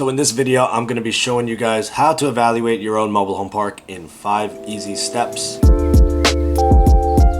So in this video, I'm going to be showing you guys how to evaluate your own mobile home park in 5 easy steps.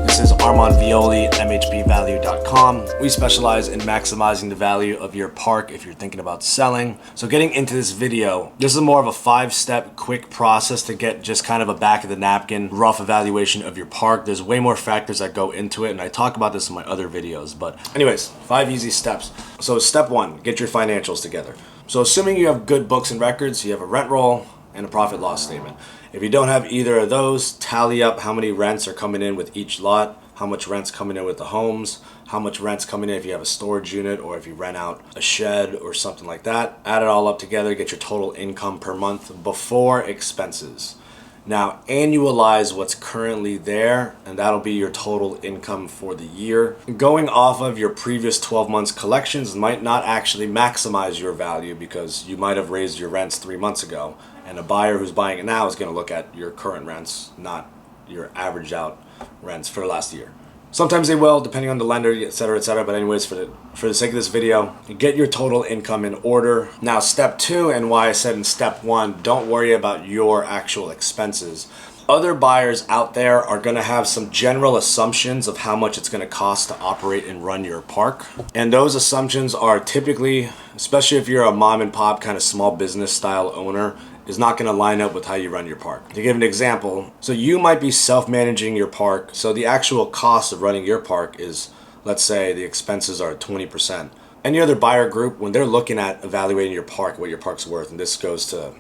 This is Armand Violi, MHPValue.com. We specialize in maximizing the value of your park if you're thinking about selling. So getting into this video, this is more of a 5-step quick process to get just kind of a back of the napkin, rough evaluation of your park. There's way more factors that go into it, and I talk about this in my other videos. But anyways, 5 easy steps. So step 1, get your financials together. So assuming you have good books and records, you have a rent roll and a profit loss statement. If you don't have either of those, tally up how many rents are coming in with each lot, how much rent's coming in with the homes, how much rent's coming in if you have a storage unit or if you rent out a shed or something like that. Add it all up together, get your total income per month before expenses. Now annualize what's currently there, and that'll be your total income for the year. Going off of your previous 12 months collections might not actually maximize your value because you might have raised your rents 3 months ago, and a buyer who's buying it now is going to look at your current rents, not your averaged out rents for last year. Sometimes they will, depending on the lender, etc., but anyways, for the sake of this video, get your total income in order. Now, step 2, and why I said in step 1, don't worry about your actual expenses. Other buyers out there are going to have some general assumptions of how much it's going to cost to operate and run your park. And those assumptions are typically, especially if you're a mom and pop kind of small business style owner, is not going to line up with how you run your park. To give an example, so you might be self-managing your park, so the actual cost of running your park is, let's say the expenses are 20%. Any other buyer group, when they're looking at evaluating your park, what your park's worth, and this goes to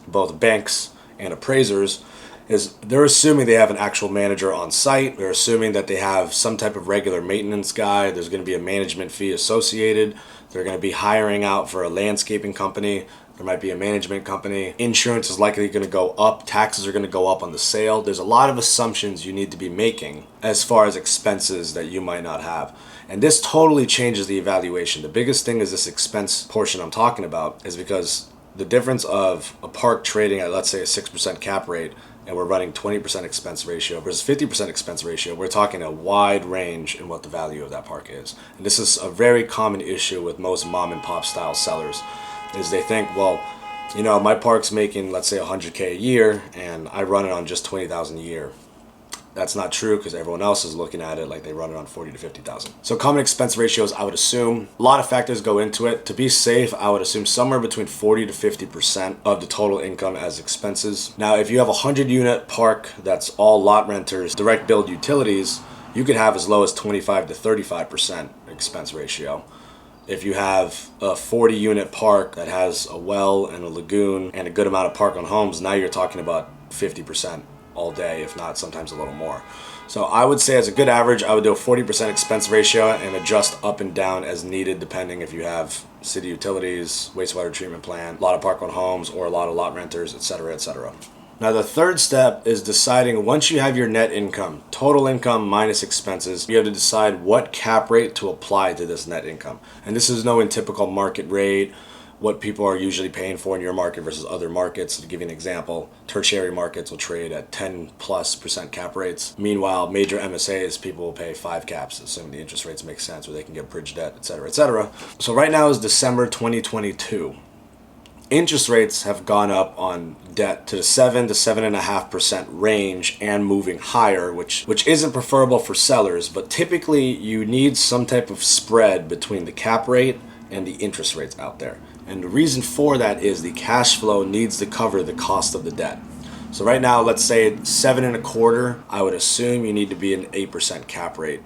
both banks and appraisers, is they're assuming they have an actual manager on site. They're assuming that they have some type of regular maintenance guy. There's going to be a management fee associated. They're going to be hiring out for a landscaping company. There might be a management company. Insurance is likely going to go up. Taxes are going to go up on the sale. There's a lot of assumptions you need to be making as far as expenses that you might not have. And this totally changes the evaluation. The biggest thing is this expense portion I'm talking about is because the difference of a park trading at, let's say, a 6% cap rate, and we're running 20% expense ratio versus 50% expense ratio, we're talking a wide range in what the value of that park is. And this is a very common issue with most mom and pop style sellers, is they think, well, you know, my park's making, let's say, 100K a year, and I run it on just 20,000 a year. That's not true because everyone else is looking at it like they run it on 40 to 50,000. So common expense ratios, I would assume a lot of factors go into it. To be safe, I would assume somewhere between 40 to 50% of the total income as expenses. Now, if you have a 100-unit park that's all lot renters, direct billed utilities, you could have as low as 25 to 35% expense ratio. If you have a 40-unit park that has a well and a lagoon and a good amount of park on homes, now you're talking about 50% all day, if not sometimes a little more. So I would say as a good average, I would do a 40% expense ratio and adjust up and down as needed, depending if you have city utilities, wastewater treatment plant, a lot of park on homes, or a lot of lot renters, etc., etc. Now the third step is deciding, once you have your net income, total income minus expenses, you have to decide what cap rate to apply to this net income. And this is no typical market rate, what people are usually paying for in your market versus other markets. To give you an example, tertiary markets will trade at 10+% cap rates. Meanwhile, major MSAs, people will pay 5 caps, assuming the interest rates make sense, or they can get bridge debt, etc., etc. So right now is December 2022. Interest rates have gone up on debt to the 7 to 7.5% range and moving higher, which isn't preferable for sellers, but typically you need some type of spread between the cap rate and the interest rates out there. And the reason for that is the cash flow needs to cover the cost of the debt. So right now, let's say 7.25, I would assume you need to be an 8% cap rate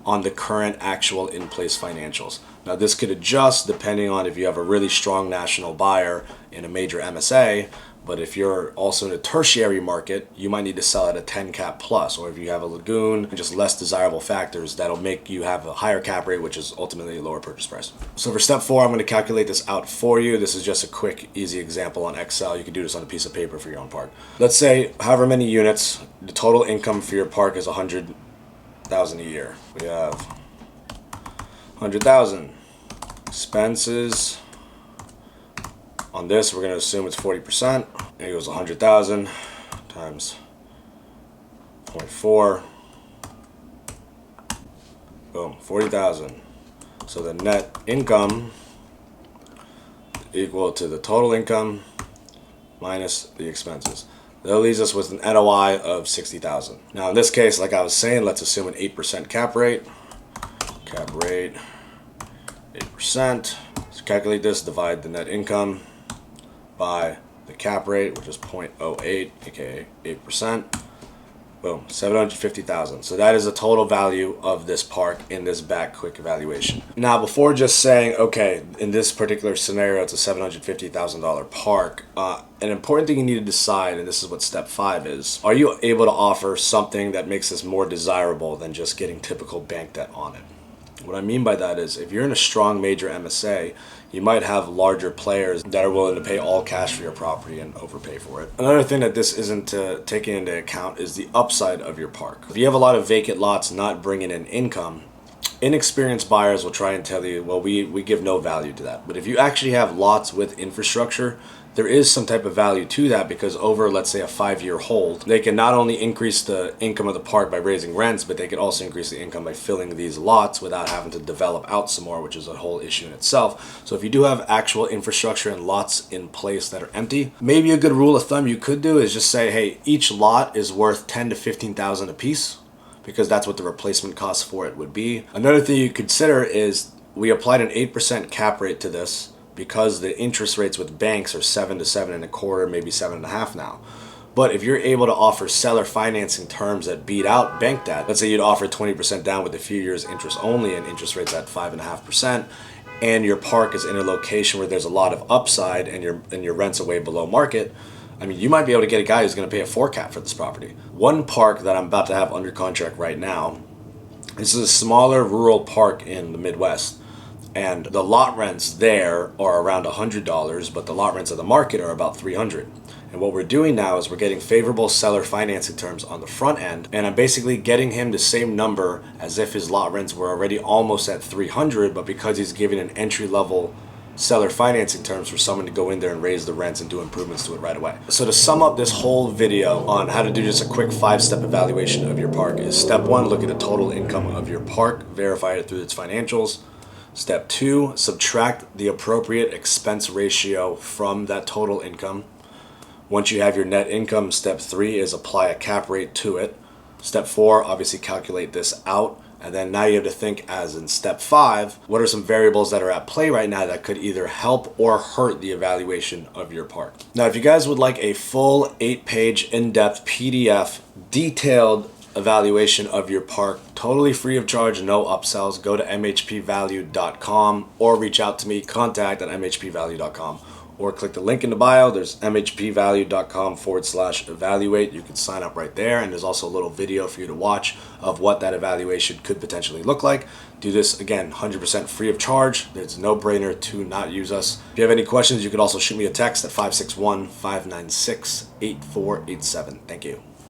on the current actual in-place financials. Now this could adjust depending on if you have a really strong national buyer in a major MSA, but if you're also in a tertiary market, you might need to sell at a 10 cap plus, or if you have a lagoon and just less desirable factors, that'll make you have a higher cap rate, which is ultimately a lower purchase price. So for step 4, I'm going to calculate this out for you. This is just a quick, easy example on Excel. You can do this on a piece of paper for your own park. Let's say however many units, the total income for your park is 100,000 a year. We have 100,000. Expenses on this, we're going to assume it's 40%. It goes 100,000 times 0.4. Boom, 40,000. So the net income equal to the total income minus the expenses. That leaves us with an NOI of $60,000. Now in this case, like I was saying, let's assume an 8% cap rate. Cap rate, 8%. So calculate this, divide the net income by the cap rate, which is 0.08, aka 8%. Boom, $750,000. So that is the total value of this park in this back quick evaluation. Now, before just saying, okay, in this particular scenario, it's a $750,000 park, an important thing you need to decide, and this is what step 5 is, are you able to offer something that makes this more desirable than just getting typical bank debt on it? What I mean by that is, if you're in a strong major MSA, you might have larger players that are willing to pay all cash for your property and overpay for it. Another thing that this isn't taking into account is the upside of your park. If you have a lot of vacant lots not bringing in income, inexperienced buyers will try and tell you, well, we give no value to that. But if you actually have lots with infrastructure, there is some type of value to that, because over, let's say, a 5-year hold, they can not only increase the income of the park by raising rents, but they can also increase the income by filling these lots without having to develop out some more, which is a whole issue in itself. So if you do have actual infrastructure and lots in place that are empty, maybe a good rule of thumb you could do is just say, hey, each lot is worth $10,000 to $15,000 a piece, because that's what the replacement cost for it would be. Another thing you consider is we applied an 8% cap rate to this, because the interest rates with banks are 7 to 7.25, maybe 7.5 now. But if you're able to offer seller financing terms that beat out bank debt, let's say you'd offer 20% down with a few years interest only and interest rates at 5.5%, and your park is in a location where there's a lot of upside and your rents are way below market, I mean, you might be able to get a guy who's going to pay a 4 cap for this property. One park that I'm about to have under contract right now, this is a smaller rural park in the Midwest. And the lot rents there are around $100, but the lot rents of the market are about $300. And what we're doing now is we're getting favorable seller financing terms on the front end, and I'm basically getting him the same number as if his lot rents were already almost at $300, but because he's giving an entry-level seller financing terms for someone to go in there and raise the rents and do improvements to it right away. So to sum up this whole video on how to do just a quick 5-step evaluation of your park is: step 1, look at the total income of your park, verify it through its financials. Step 2, subtract the appropriate expense ratio from that total income. Once you have your net income, step 3 is apply a cap rate to it. Step 4, obviously calculate this out. And then now you have to think, as in step 5, what are some variables that are at play right now that could either help or hurt the evaluation of your park. Now, if you guys would like a full 8-page in-depth PDF detailed evaluation of your park, totally free of charge, no upsells, go to MHPValue.com or reach out to me, contact@MHPValue.com, or click the link in the bio. There's MHPValue.com/evaluate. You can sign up right there, and there's also a little video for you to watch of what that evaluation could potentially look like. Do this, again, 100% free of charge. It's a no-brainer to not use us. If you have any questions, you could also shoot me a text at 561-596-8487. Thank you.